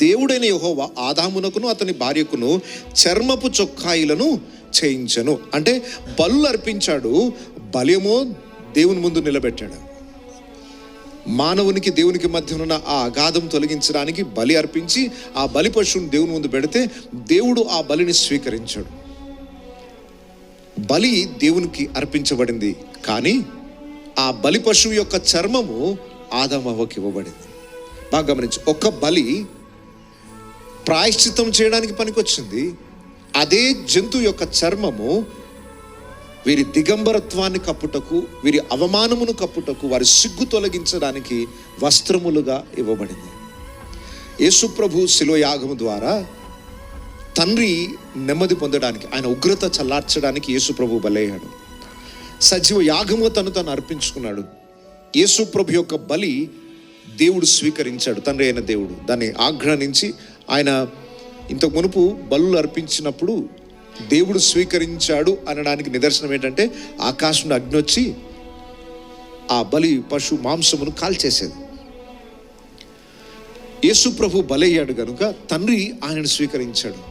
దేవుడైన యెహోవా ఆదామునకును అతని భార్యకును చర్మపు చొక్కాయిలను చేయించెను. అంటే బలు అర్పించాడు, బలేమో దేవుని ముందు నిలబెట్టాడు. మానవునికి దేవునికి మధ్య ఉన్న ఆ అగాధం తొలగించడానికి బలి అర్పించి ఆ బలి పశువుని దేవుని ముందు పెడితే దేవుడు ఆ బలిని స్వీకరించాడు. బలి దేవునికి అర్పించబడింది, కానీ ఆ బలి పశువు యొక్క చర్మము ఆదాము హవ్వకి ఇవ్వబడింది. బాగా గమనించి, ఒక బలి ప్రాయశ్చిత్తం చేయడానికి పనికొచ్చింది, అదే జంతువు యొక్క చర్మము వీరి దిగంబరత్వాన్ని కప్పుటకు, వీరి అవమానమును కప్పుటకు, వారి సిగ్గు తొలగించడానికి వస్త్రములుగా ఇవ్వబడింది. యేసు ప్రభు శిలువ యాగము ద్వారా తండ్రి నెమ్మది పొందడానికి, ఆయన ఉగ్రత చల్లార్చడానికి యేసు ప్రభు బలయ్యాడు. సజీవ యాగము తను అర్పించుకున్నాడు. యేసు ప్రభు యొక్క బలి దేవుడు స్వీకరించాడు, తండ్రి అయిన దేవుడు దాన్ని ఆగ్రహించి, ఆయన ఇంతకు మునుపు బలులు అర్పించినప్పుడు దేవుడు స్వీకరించాడు అనడానికి నిదర్శనం ఏంటంటే, ఆకాశం అగ్ని వచ్చి ఆ బలి పశు మాంసమును కాల్చేసేది. యేసు ప్రభు బలయ్యాడు గనుక తండ్రి ఆయనను స్వీకరించాడు.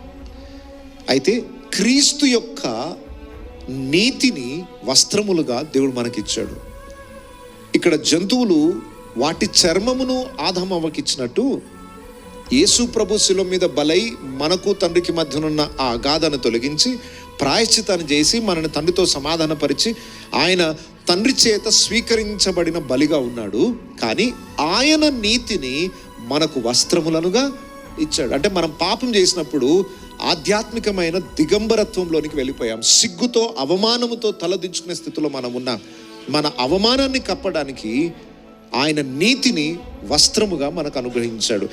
అయితే క్రీస్తు యొక్క నీతిని వస్త్రములుగా దేవుడు మనకిచ్చాడు. ఇక్కడ జంతువులు వాటి చర్మమును ఆదాము హవ్వకి ఇచ్చినట్టు, యేసు ప్రభు శిలువ మీద బలై మనకు తండ్రికి మధ్యనున్న ఆ అగాధాన్ని తొలగించి ప్రాయశ్చితాన్ని చేసి మనని తండ్రితో సమాధానపరిచి ఆయన తండ్రి చేత స్వీకరించబడిన బలిగా ఉన్నాడు. కానీ ఆయన నీతిని మనకు వస్త్రములనుగా ఇచ్చాడు. అంటే మనం పాపం చేసినప్పుడు ఆధ్యాత్మికమైన దిగంబరత్వంలోనికి వెళ్ళిపోయాం. సిగ్గుతో అవమానముతో తలదించుకునే స్థితిలో మనం ఉన్నాం. మన అవమానాన్ని కప్పడానికి ఆయన నీతిని వస్త్రముగా మనకు అనుగ్రహించాడు.